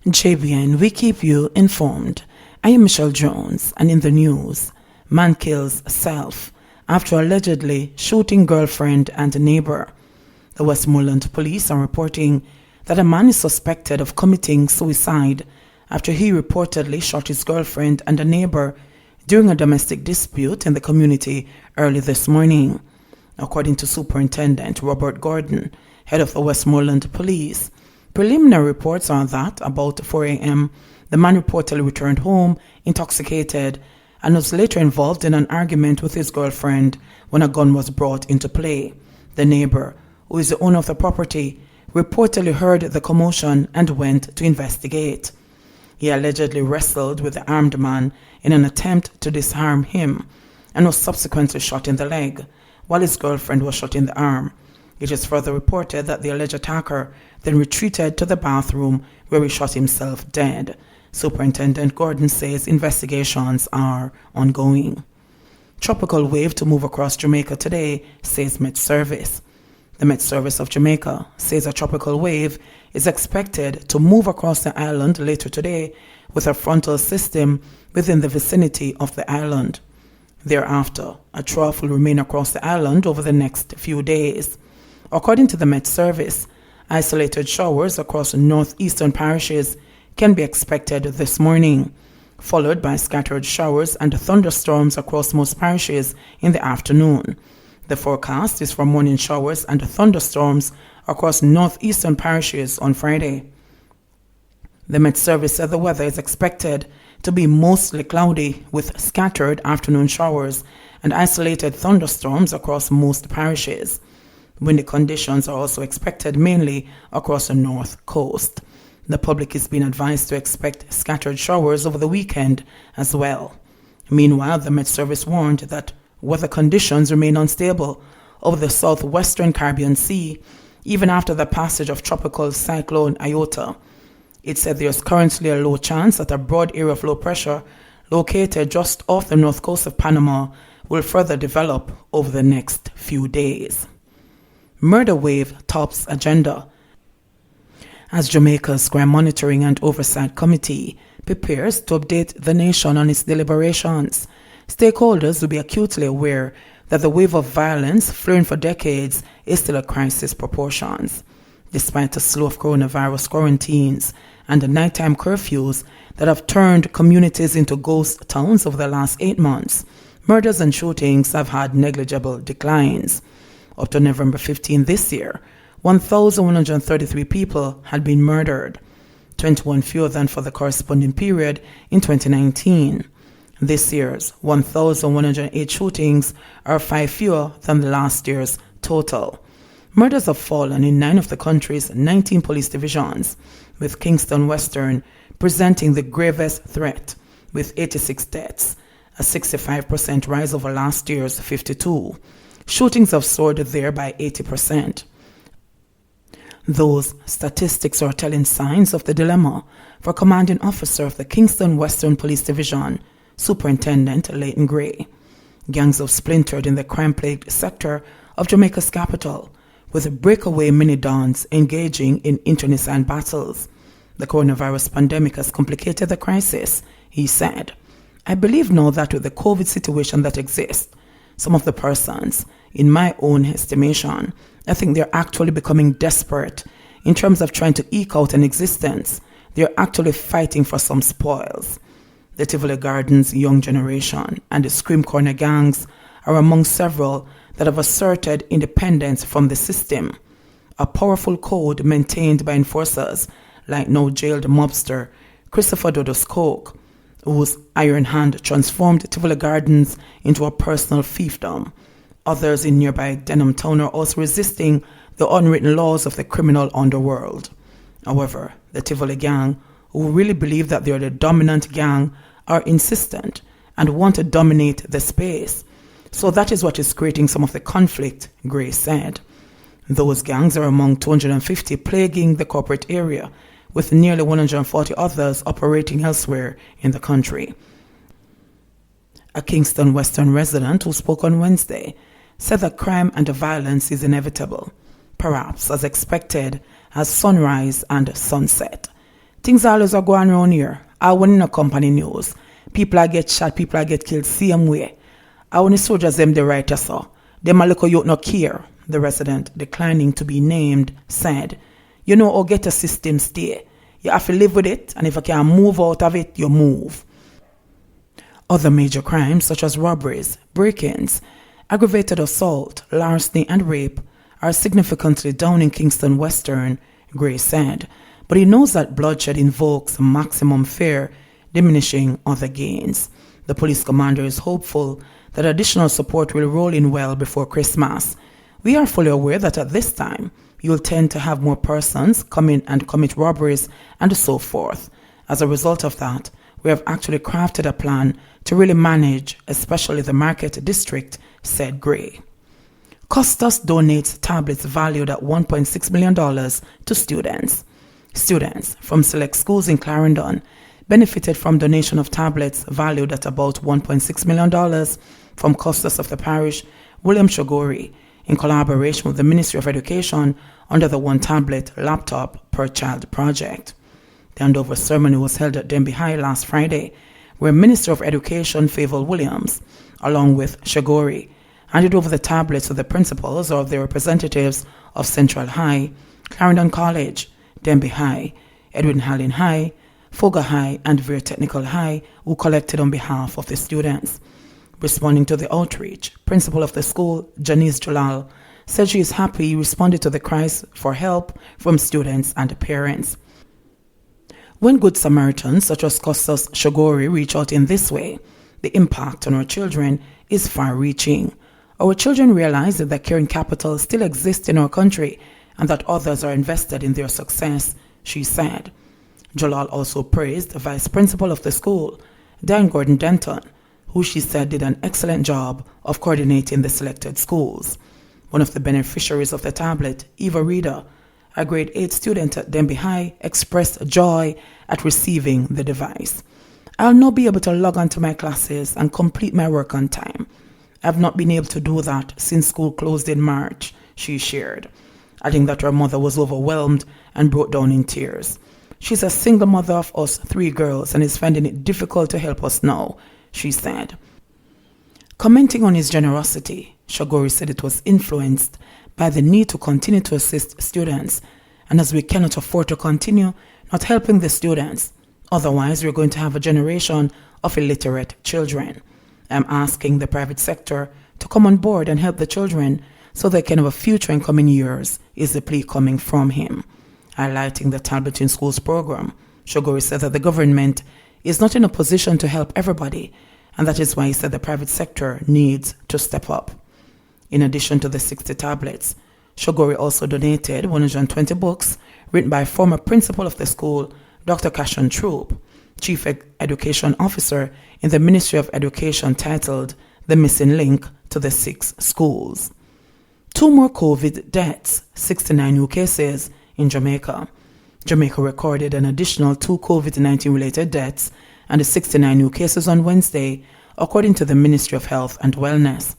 JBN, we keep you informed. I am Michelle Jones, and in the news, man kills self after allegedly shooting girlfriend and neighbor. The Westmoreland police are reporting that a man is suspected of committing suicide after he reportedly shot his girlfriend and a neighbor during a domestic dispute in the community early this morning. According to Superintendent Robert Gordon, head of the Westmoreland Police, preliminary reports are that about 4 a.m., the man reportedly returned home intoxicated and was later involved in an argument with his girlfriend when a gun was brought into play. The neighbor, who is the owner of the property, reportedly heard the commotion and went to investigate. He allegedly wrestled with the armed man in an attempt to disarm him and was subsequently shot in the leg, while his girlfriend was shot in the arm. It is further reported that the alleged attacker then retreated to the bathroom where he shot himself dead. Superintendent Gordon says investigations are ongoing. Tropical wave to move across Jamaica today, says Met Service. The Met Service of Jamaica says a tropical wave is expected to move across the island later today with a frontal system within the vicinity of the island. Thereafter, a trough will remain across the island over the next few days. According to the Met Service, isolated showers across northeastern parishes can be expected this morning, followed by scattered showers and thunderstorms across most parishes in the afternoon. The forecast is for morning showers and thunderstorms across northeastern parishes on Friday. The Met Service said the weather is expected to be mostly cloudy with scattered afternoon showers and isolated thunderstorms across most parishes. Windy conditions are also expected mainly across the north coast. The public is being advised to expect scattered showers over the weekend as well. Meanwhile, the Met Service warned that weather conditions remain unstable over the southwestern Caribbean Sea even after the passage of tropical cyclone Iota. It said there is currently a low chance that a broad area of low pressure located just off the north coast of Panama will further develop over the next few days. Murder wave tops agenda as Jamaica's Crime Monitoring and Oversight Committee prepares to update the nation on its deliberations. Stakeholders will be acutely aware that the wave of violence flowing for decades is still at crisis proportions. Despite a slew of coronavirus quarantines and the nighttime curfews that have turned communities into ghost towns over the last 8 months, murders and shootings have had negligible declines. Up to November 15 this year, 1,133 people had been murdered, 21 fewer than for the corresponding period in 2019. This year's 1,108 shootings are 5 fewer than the last year's total. Murders have fallen in 9 of the country's 19 police divisions, with Kingston Western presenting the gravest threat, with 86 deaths, a 65% rise over last year's 52. Shootings have soared there by 80%. Those statistics are telling signs of the dilemma for commanding officer of the Kingston Western Police Division, Superintendent Leighton Gray. Gangs have splintered in the crime-plagued sector of Jamaica's capital, with breakaway mini-dons engaging in internecine battles. The coronavirus pandemic has complicated the crisis, he said. I believe now that with the COVID situation that exists, some of the persons, in my own estimation, I think they're actually becoming desperate in terms of trying to eke out an existence. They're actually fighting for some spoils. The Tivoli Gardens young generation and the Scream Corner gangs are among several that have asserted independence from the system, a powerful code maintained by enforcers like now jailed mobster Christopher Dodos Coke, whose iron hand transformed Tivoli Gardens into a personal fiefdom. Others in nearby Denham Town are also resisting the unwritten laws of the criminal underworld. However, the Tivoli gang, who really believe that they are the dominant gang, are insistent and want to dominate the space. So that is what is creating some of the conflict, Gray said. Those gangs are among 250 plaguing the corporate area, with nearly 140 others operating elsewhere in the country. A Kingston Western resident who spoke on Wednesday said that crime and violence is inevitable, perhaps as expected as sunrise and sunset. Things always are going around here. I want in a company news. People are get shot, people are get killed same way. I want the soldiers them the right so. Them a little youth no care, the resident, declining to be named, said. You know how get a system stay. You have to live with it, and if you can move out of it, you move. Other major crimes such as robberies, break-ins, aggravated assault, larceny and rape are significantly down in Kingston Western, Gray said, but he knows that bloodshed invokes maximum fear, diminishing other gains. The police commander is hopeful that additional support will roll in well before Christmas. We are fully aware that at this time, you will tend to have more persons come in and commit robberies and so forth. As a result of that, we have actually crafted a plan to really manage, especially the market district, said Gray. Costas donates tablets valued at $1.6 million to students. Students from select schools in Clarendon benefited from donation of tablets valued at about $1.6 million from Costas of the parish, William Shogori, in collaboration with the Ministry of Education under the One Tablet Laptop Per Child project. The handover ceremony was held at Denby High last Friday, where Minister of Education Favour Williams, along with Shogori, handed over the tablets to the principals or their representatives of Central High, Clarendon College, Denby High, Edwin Hallin High, Foga High, and Vere Technical High, who collected on behalf of the students. Responding to the outreach, principal of the school, Janice Jalal, said she is happy he responded to the cries for help from students and parents. When good Samaritans such as Costas Shogori reach out in this way, the impact on our children is far-reaching. Our children realize that the caring capital still exists in our country and that others are invested in their success, she said. Jalal also praised the vice principal of the school, Dan Gordon Denton, who she said did an excellent job of coordinating the selected schools. One of the beneficiaries of the tablet, Eva Reeder, a grade 8 student at Denby High, expressed joy at receiving the device. I'll now be able to log on to my classes and complete my work on time. I've not been able to do that since school closed in March, she shared, adding that her mother was overwhelmed and broke down in tears. She's a single mother of us 3 girls and is finding it difficult to help us now, she said. Commenting on his generosity, Shogori said it was influenced by the need to continue to assist students, and as we cannot afford to continue not helping the students, otherwise we're going to have a generation of illiterate children. I'm asking the private sector to come on board and help the children so they can have a future in coming years, is the plea coming from him. Highlighting the Tablet in Schools program, Shogori said that the government is not in a position to help everybody, and that is why he said the private sector needs to step up. In addition to the 60 tablets, Shogori also donated 120 books written by former principal of the school, Dr. Cashon Troop, Chief Education Officer in the Ministry of Education, titled The Missing Link to the 6 Schools. 2 more COVID deaths, 69 new cases in Jamaica. Jamaica recorded an additional 2 COVID-19 related deaths and 69 new cases on Wednesday, according to the Ministry of Health and Wellness.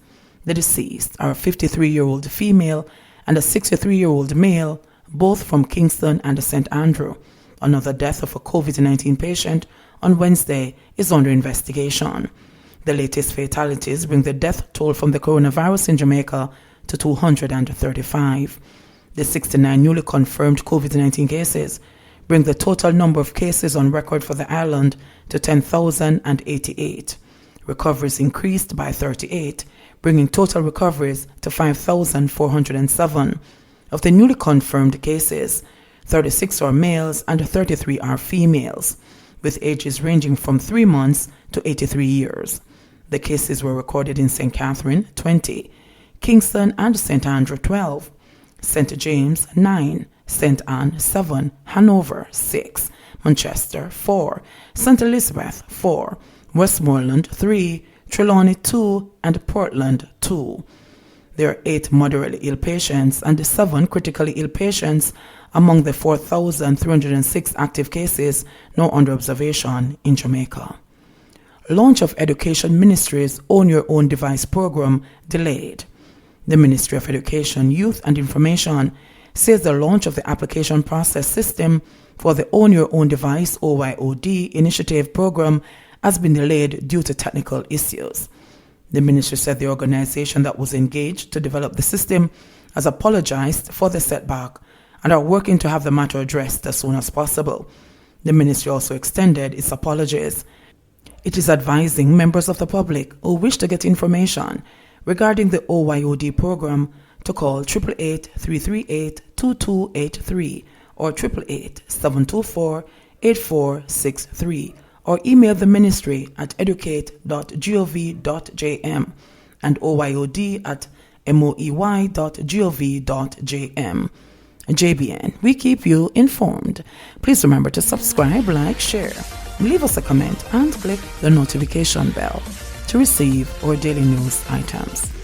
The deceased are a 53-year-old female and a 63-year-old male, both from Kingston and St. Andrew. Another death of a COVID-19 patient on Wednesday is under investigation. The latest fatalities bring the death toll from the coronavirus in Jamaica to 235. The 69 newly confirmed COVID-19 cases bring the total number of cases on record for the island to 10,088. Recoveries increased by 38, bringing total recoveries to 5,407. Of the newly confirmed cases, 36 are males and 33 are females, with ages ranging from 3 months to 83 years. The cases were recorded in St. Catherine, 20, Kingston and St. Andrew, 12, St. James, 9, St. Anne, 7, Hanover, 6, Manchester, 4, St. Elizabeth, 4, Westmoreland, 3, Trelawney, 2, and Portland, 2. There are 8 moderately ill patients and 7 critically ill patients among the 4,306 active cases now under observation in Jamaica. Launch of Education Ministry's Own Your Own Device program delayed. The Ministry of Education, Youth and Information says the launch of the application process system for the Own Your Own Device OYOD initiative program has been delayed due to technical issues. The ministry said the organization that was engaged to develop the system has apologized for the setback and are working to have the matter addressed as soon as possible. The ministry also extended its apologies. It is advising members of the public who wish to get information regarding the OYOD program to call 888-338-2283 or 888-724-8463 or email the ministry at educate.gov.jm and OYOD at moey.gov.jm. JBN, we keep you informed. Please remember to subscribe, like, share, leave us a comment, and click the notification bell to receive our daily news items.